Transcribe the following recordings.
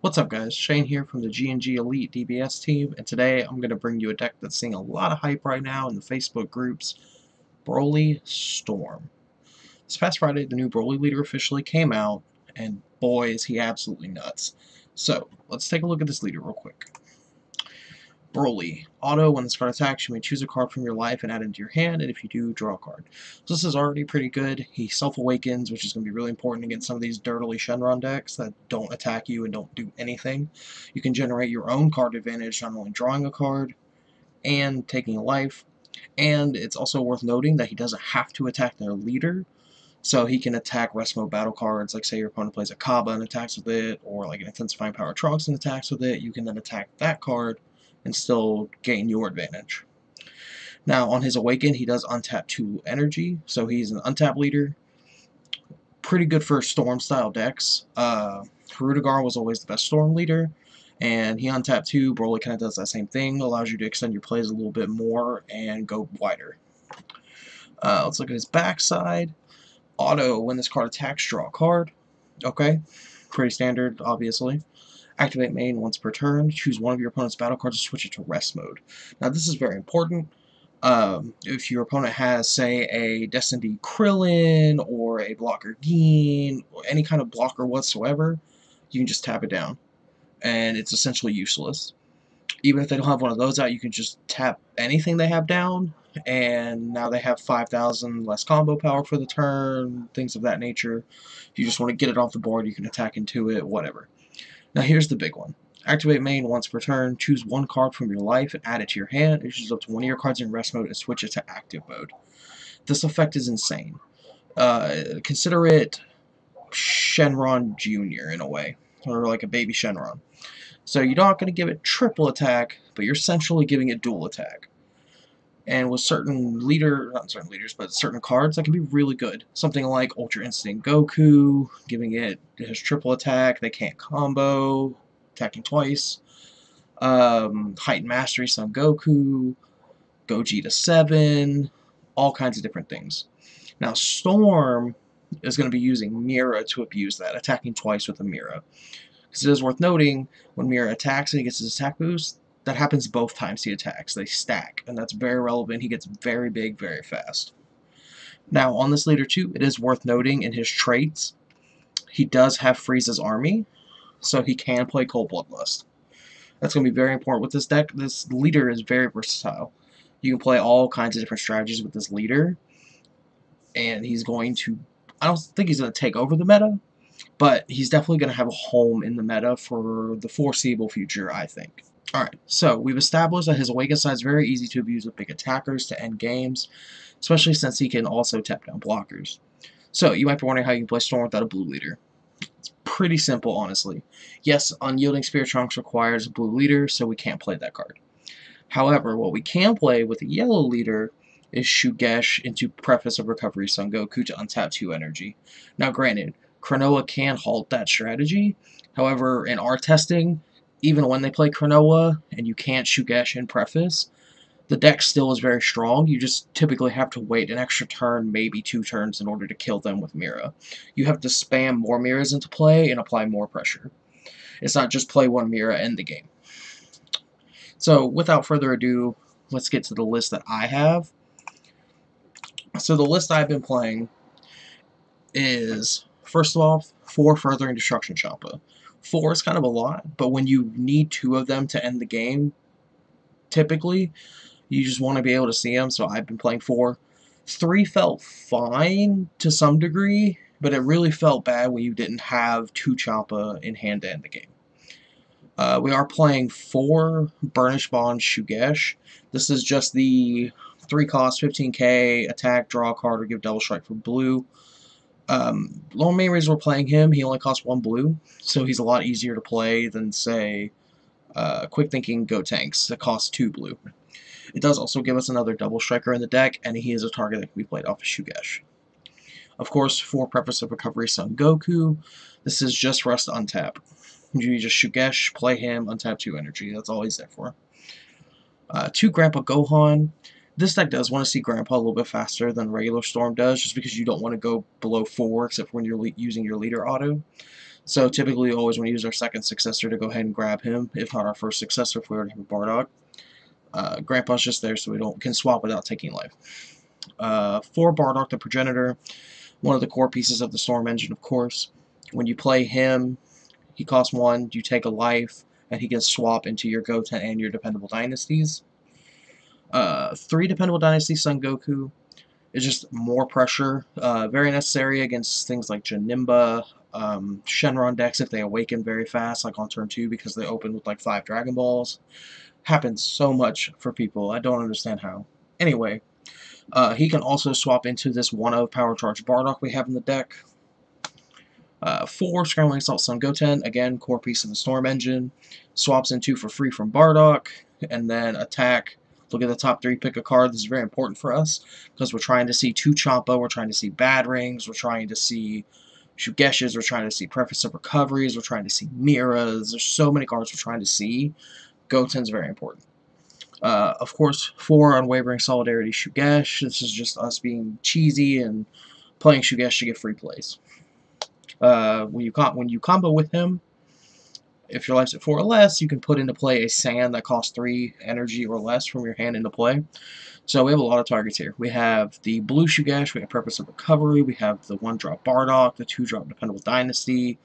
What's up guys, Shane here from the GnG Elite DBS team, and today I'm going to bring you a deck that's seeing a lot of hype right now in the Facebook groups, Broly Storm. This past Friday, the new Broly leader officially came out, and boy is he absolutely nuts. So, let's take a look at this leader real quick. Broly. Auto, when this card attacks, you may choose a card from your life and add it into your hand, and if you do, draw a card. So this is already pretty good. He self-awakens, which is going to be really important against some of these dirtily Shenron decks that don't attack you and don't do anything. You can generate your own card advantage, not only drawing a card and taking a life, and it's also worth noting that he doesn't have to attack their leader, so he can attack rest mode battle cards, like say your opponent plays a Kaba and attacks with it, or like an Intensifying Power Trunks and attacks with it. You can then attack that card and still gain your advantage. Now, on his Awaken, he does untap 2 energy, so he's an untap leader. Pretty good for Storm-style decks. Harudegar was always the best Storm leader, and he untapped 2. Broly kind of does that same thing, allows you to extend your plays a little bit more and go wider. Let's look at his backside. Auto, when this card attacks, draw a card. Okay, pretty standard, obviously. Activate main once per turn. Choose one of your opponent's battle cards to switch it to rest mode. Now this is very important. If your opponent has, say, a Destined Krillin or a blocker Geen or any kind of blocker whatsoever, you can just tap it down, and it's essentially useless. Even if they don't have one of those out, you can just tap anything they have down, and now they have 5,000 less combo power for the turn, things of that nature. If you just want to get it off the board, you can attack into it, whatever. Now here's the big one. Activate main once per turn, choose one card from your life and add it to your hand. It chooses up to one of your cards in rest mode and switch it to active mode. This effect is insane. Consider it Shenron Jr. in a way, or like a baby Shenron. So you're not going to give it triple attack, but you're essentially giving it dual attack. And with certain not certain leaders, but certain cards, that can be really good. Something like Ultra Instinct Goku, giving it his triple attack, they can't combo, attacking twice. Heightened Mastery Son Goku, Goji to 7, all kinds of different things. Now Storm is going to be using Mira to abuse that, attacking twice with a Mira. Because it is worth noting, when Mira attacks and he gets his attack boost, that happens both times he attacks. They stack, and that's very relevant. He gets very big very fast. Now, on this leader too, it is worth noting in his traits, he does have Frieza's army, so he can play Cold Bloodlust. That's going to be very important with this deck. This leader is very versatile. You can play all kinds of different strategies with this leader, and he's going to, I don't think he's going to take over the meta, but he's definitely going to have a home in the meta for the foreseeable future, I think. Alright, so we've established that his Awaken side is very easy to abuse with big attackers to end games, especially since he can also tap down blockers. So, you might be wondering how you can play Storm without a blue leader. It's pretty simple, honestly. Yes, Unyielding Spirit Trunks requires a blue leader, so we can't play that card. However, what we can play with a yellow leader is Shugesh into Preface of Recovery Son Goku to untap 2 energy. Now granted, Cronoa can halt that strategy, however, in our testing, even when they play Cronoa and you can't Shugesh in Preface, the deck still is very strong. You just typically have to wait an extra turn, maybe 2 turns, in order to kill them with Mira. You have to spam more Miras into play and apply more pressure. It's not just play one Mira, end the game. So, without further ado, let's get to the list that I have. So, the list I've been playing is, first of all, 4 Furthering Destruction Champa. 4 is kind of a lot, but when you need 2 of them to end the game, typically, you just want to be able to see them, so I've been playing 4. 3 felt fine to some degree, but it really felt bad when you didn't have 2 Champa in hand to end the game. We are playing 4 Burnish Bond Shugesh. This is just the 3 cost, 15k, attack, draw a card, or give double strike for blue. The main reason we're playing him, he only costs 1 blue, so he's a lot easier to play than, say, Quick Thinking Go Tanks that costs 2 blue. It does also give us another double striker in the deck, and he is a target that can be played off of Shugesh. Of course, 4 Preface of Recovery Son Goku. This is just for us to untap. You just Shugesh, play him, untap 2 energy. That's all he's there for. 2 Grandpa Gohan. This deck does want to see Grandpa a little bit faster than regular Storm does, just because you don't want to go below 4, except when you're using your leader auto. So typically always want to use our second successor to go ahead and grab him, if not our first successor if we already have a Bardock. Grandpa's just there so we can swap without taking life. For Bardock the Progenitor, one of the core pieces of the Storm Engine, of course. When you play him, he costs 1, you take a life, and he can swap into your Goten and your Dependable Dynasties. 3 Dependable Dynasties Son Goku is just more pressure. Very necessary against things like Janemba, Shenron decks if they awaken very fast, like on turn 2, because they open with like 5 Dragon Balls. Happens so much for people. I don't understand how. Anyway, he can also swap into this 1-of Power Charge Bardock we have in the deck. 4 Scrambling Assault Son Goten, again, core piece of the Storm Engine. Swaps into for free from Bardock, and then attack. Look at the top 3, pick a card. This is very important for us, because we're trying to see 2 Champa, we're trying to see Bad Rings, we're trying to see Shugeshes, we're trying to see Preface of Recoveries, we're trying to see Miras. There's so many cards we're trying to see. Goten's very important. Of course, 4 Unwavering Solidarity Shugesh. This is just us being cheesy and playing Shugesh to get free plays. When you combo with him, if your life's at 4 or less, you can put into play a Sand that costs 3 energy or less from your hand into play. So we have a lot of targets here. We have the blue Shugesh, we have Purpose of Recovery, we have the 1-drop Bardock, the 2-drop Dependable Dynasty,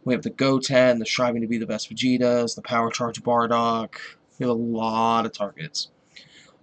we have the Goten, the Striving to be the Best Vegetas, the Power Charge Bardock. We have a lot of targets.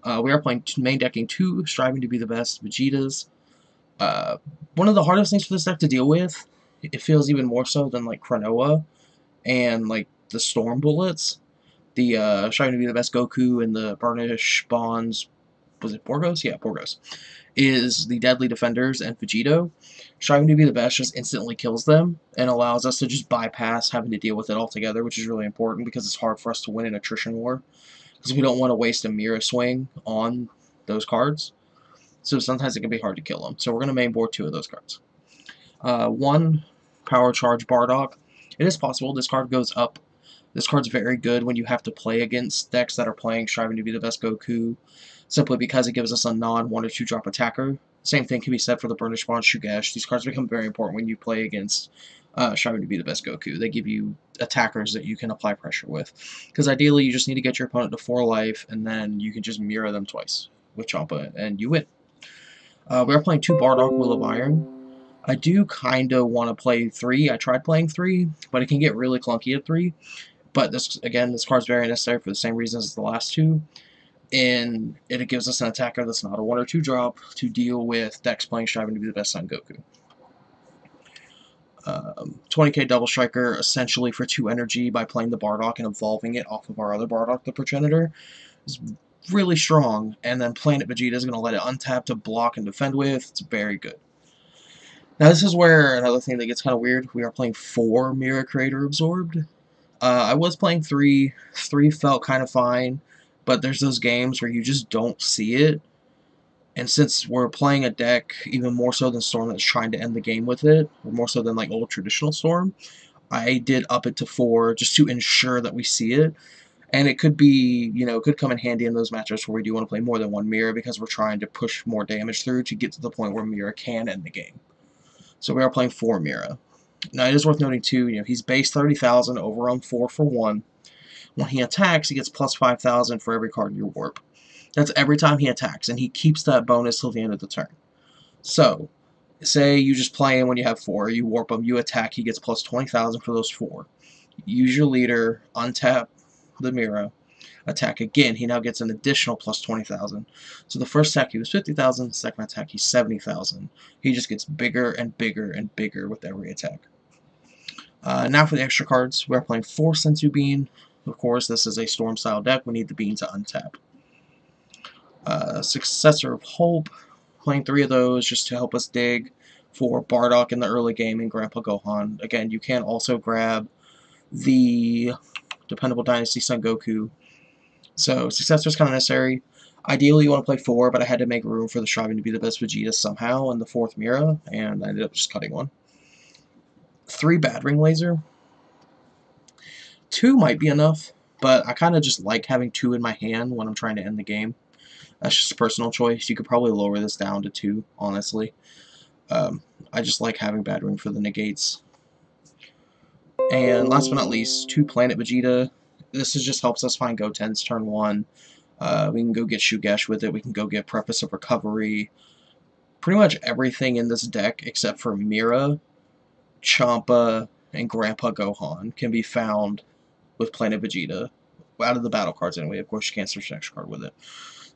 We are playing main decking 2 Striving to be the Best Vegetas. One of the hardest things for this deck to deal with, it feels even more so than like Cronoa and like the Storm Bullets. The Striving to be the Best Goku and the Burnish Bonds, was it Borgos? Yeah, Borgos. Is the Deadly Defenders and Vegito. Striving to be the best just instantly kills them and allows us to just bypass having to deal with it altogether, which is really important because it's hard for us to win an attrition war. Because we don't want to waste a Mira swing on those cards. So sometimes it can be hard to kill them. So we're going to main board 2 of those cards. 1 Power Charge Bardock. It is possible this card goes up. This card's very good when you have to play against decks that are playing Striving to be the Best Goku, simply because it gives us a non-1 or 2-drop attacker. Same thing can be said for the Burnish Bond Shugesh. These cards become very important when you play against Striving to be the Best Goku. They give you attackers that you can apply pressure with. Because ideally, you just need to get your opponent to 4 life, and then you can just mirror them twice with Champa, and you win. We are playing 2 Bardock Will of Iron. I do kind of want to play 3. I tried playing 3, but it can get really clunky at 3. But this card's very necessary for the same reasons as the last 2. And it gives us an attacker that's not a 1 or 2 drop to deal with decks playing Striving to be the Best Son Goku. 20k Double Striker, essentially for 2 energy by playing the Bardock and evolving it off of our other Bardock, the Progenitor, is really strong. And then Planet Vegeta is going to let it untap to block and defend with. It's very good. Now this is where another thing that gets kind of weird. We are playing 4 Mirror Creator Absorbed. I was playing 3. 3 felt kind of fine, but there's those games where you just don't see it. And since we're playing a deck, even more so than Storm, that's trying to end the game with it, or more so than like old traditional Storm, I did up it to 4 just to ensure that we see it. And it could be, it could come in handy in those matchups where we do want to play more than 1 Mirror because we're trying to push more damage through to get to the point where Mirror can end the game. So we are playing 4 Mirror. Now, it is worth noting, too, he's base 30,000, overrun 4 for 1. When he attacks, he gets plus 5,000 for every card you warp. That's every time he attacks, and he keeps that bonus till the end of the turn. So, say you just play him when you have 4, you warp him, you attack, he gets plus 20,000 for those 4. Use your leader, untap the Mira, attack again, he now gets an additional plus 20,000. So the first attack he was 50,000, second attack he's 70,000. He just gets bigger and bigger and bigger with every attack. Now for the extra cards, we're playing 4 Senzu Bean. Of course, this is a Storm-style deck. We need the Bean to untap. Successor of Hope, playing 3 of those just to help us dig for Bardock in the early game and Grandpa Gohan. Again, you can also grab the Dependable Dynasty Son Goku. So, Successor is kind of necessary. Ideally, you want to play 4, but I had to make room for the Striving to be the Best Vegeta somehow in the 4th Mira, and I ended up just cutting 1. 3 Bad Ring Laser. 2 might be enough, but I kind of just like having 2 in my hand when I'm trying to end the game. That's just a personal choice. You could probably lower this down to 2, honestly. I just like having Bad Ring for the negates. And last but not least, 2 Planet Vegeta. This just helps us find Goten's turn 1. We can go get Shugesh with it. We can go get Preface of Recovery. Pretty much everything in this deck except for Mira, Champa, and Grandpa Gohan can be found with Planet Vegeta. Out of the battle cards anyway. Of course, you can't search the next card with it.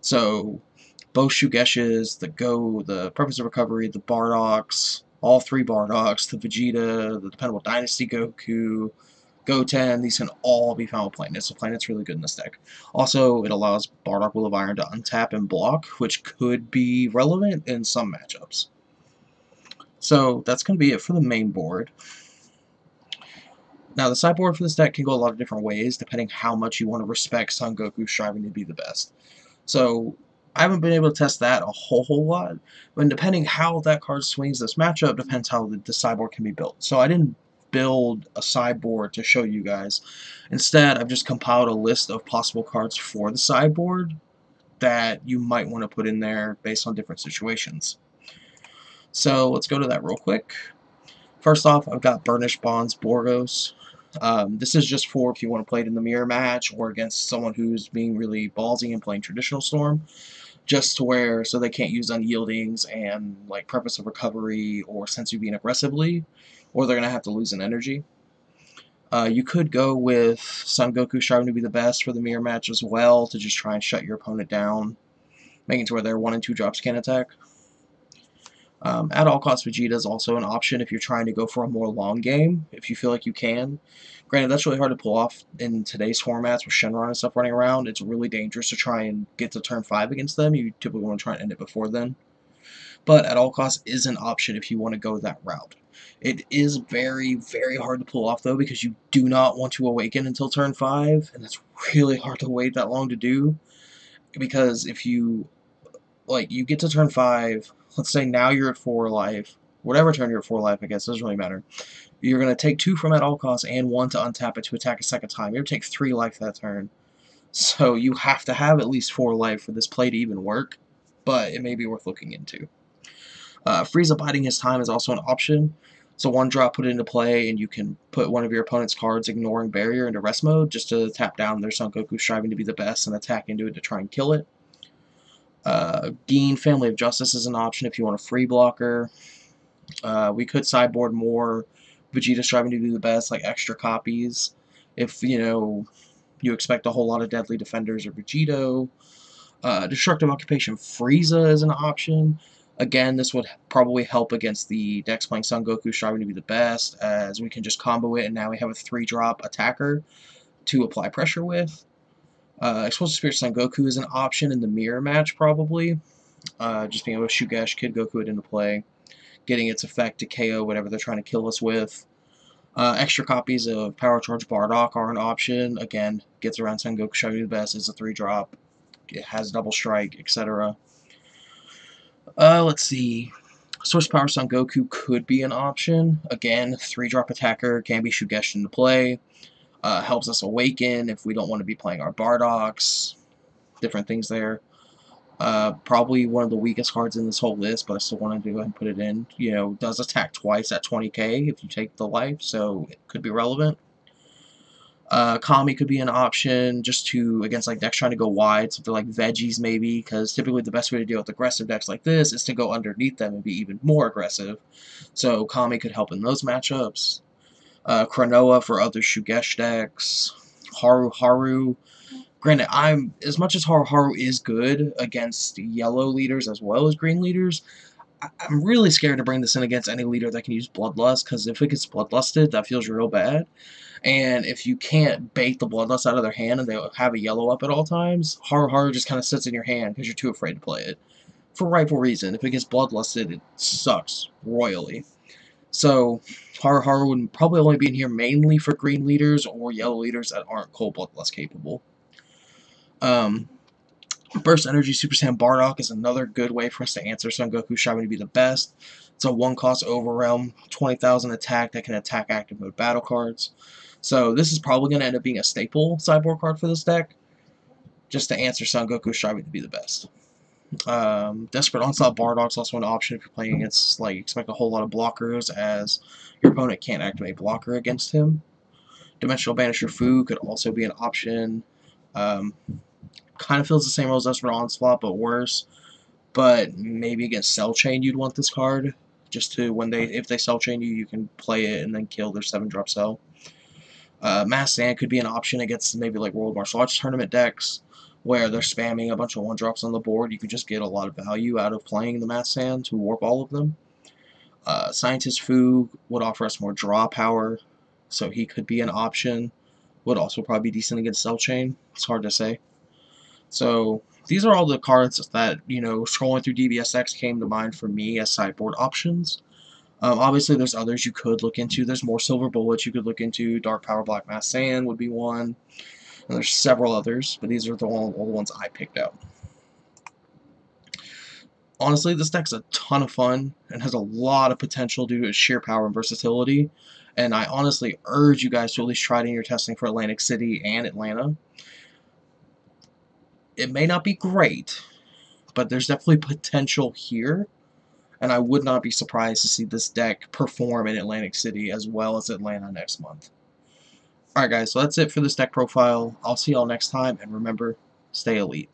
So, both Shugeshes, the Preface of Recovery, the Bardoks, all 3 Bardoks, the Vegeta, the Dependable Dynasty Goku, Goten, these can all be found with Planet, so Planet's really good in this deck. Also, it allows Bardock Will of Iron to untap and block, which could be relevant in some matchups. So, that's going to be it for the main board. Now, the sideboard for this deck can go a lot of different ways, depending how much you want to respect Son Goku striving to be the best. So, I haven't been able to test that a whole lot, but depending how that card swings this matchup depends how the sideboard can be built. So I didn't build a sideboard to show you guys. Instead, I've just compiled a list of possible cards for the sideboard that you might want to put in there based on different situations. So let's go to that real quick. First off, I've got Burnished Bonds Borgos. This is just for if you want to play it in the mirror match or against someone who's being really ballsy and playing traditional Storm. Just to where, so they can't use Unyieldings and like Purpose of Recovery or Sensu Bean aggressively, or they're going to have to lose an energy. You could go with Son Goku striving to be the best for the mirror match as well, to just try and shut your opponent down, making it to where their 1 and 2 drops can't attack. At all costs, Vegeta is also an option if you're trying to go for a more long game, if you feel like you can. Granted, that's really hard to pull off in today's formats with Shenron and stuff running around. It's really dangerous to try and get to turn 5 against them. You typically want to try and end it before then. But at all costs is an option if you want to go that route. It is very hard to pull off, though, because you do not want to awaken until turn 5, and it's really hard to wait that long to do. Because if you get to turn 5, let's say now you're at 4 life, whatever turn you're at 4 life, I guess, doesn't really matter. You're going to take 2 from at all costs and 1 to untap it to attack a second time. You're going to take 3 life that turn. So you have to have at least 4 life for this play to even work, but it may be worth looking into. Frieza biding his time is also an option. So 1 drop, put it into play, and you can put one of your opponent's cards, ignoring barrier, into rest mode, just to tap down their Son Goku striving to be the best and attack into it to try and kill it. Gin Family of Justice is an option if you want a free blocker. We could sideboard more Vegeta striving to do the best, like extra copies. If, you expect a whole lot of Deadly Defenders or Vegito. Destructive Occupation Frieza is an option. Again, this would probably help against the decks playing Son Goku striving to be the best, as we can just combo it, and now we have a 3-drop attacker to apply pressure with. Explosive Spirit Son Goku is an option in the mirror match, probably. Just being able to Shugesh Kid Goku it into play, getting its effect to KO whatever they're trying to kill us with. Extra copies of Power Charge Bardock are an option. Again, gets around Son Goku striving to be the best, it's a 3-drop. It has double strike, etc. Let's see. Source Power Son Goku could be an option. Again, 3-drop attacker, can be Shugeshed into play. Helps us awaken if we don't want to be playing our Bardoks. Different things there. Probably one of the weakest cards in this whole list, but I still wanted to go ahead and put it in. Does attack twice at 20k if you take the life, so it could be relevant. Kami could be an option just to, against like decks trying to go wide, something like Veggies maybe, because typically the best way to deal with aggressive decks like this is to go underneath them and be even more aggressive. So Kami could help in those matchups. Cronoa for other Shugesh decks. Haru. Granted, as much as Haru is good against yellow leaders as well as green leaders, I'm really scared to bring this in against any leader that can use Bloodlust, because if it gets Bloodlusted, that feels real bad. And if you can't bait the Bloodlust out of their hand and they have a yellow up at all times, Haru just kind of sits in your hand because you're too afraid to play it. For rightful reason. If it gets Bloodlusted, it sucks royally. So, Haru would probably only be in here mainly for green leaders or yellow leaders that aren't Cold Bloodlust capable. Burst Energy Super Saiyan Bardock is another good way for us to answer Son Goku striving to be the best. It's a 1-cost Overrealm, 20,000 attack that can attack active mode battle cards. So this is probably going to end up being a staple sideboard card for this deck, just to answer Son Goku striving to be the best. Desperate Onslaught Bardock's also an option if you're playing against, expect a whole lot of blockers, as your opponent can't activate blocker against him. Dimensional Banisher Fu could also be an option. Kind of feels the same rules as for Onslaught, but worse. But maybe against Cell Chain you'd want this card. Just to, if they Cell Chain you, you can play it and then kill their 7-drop Cell. Mass Sand could be an option against maybe like World Martial Arts tournament decks, where they're spamming a bunch of 1-drops on the board. You could just get a lot of value out of playing the Mass Sand to warp all of them. Scientist Fu would offer us more draw power, so he could be an option. Would also probably be decent against Cell Chain. It's hard to say. So these are all the cards that, scrolling through DBSX came to mind for me as sideboard options. Obviously, there's others you could look into. There's more Silver Bullets you could look into. Dark Power Black Mass Sand would be one. And there's several others, but these are all the ones I picked out. Honestly, this deck's a ton of fun and has a lot of potential due to its sheer power and versatility. And I honestly urge you guys to at least try it in your testing for Atlantic City and Atlanta. It may not be great, but there's definitely potential here. And I would not be surprised to see this deck perform in Atlantic City as well as Atlanta next month. Alright guys, so that's it for this deck profile. I'll see y'all next time, and remember, stay elite.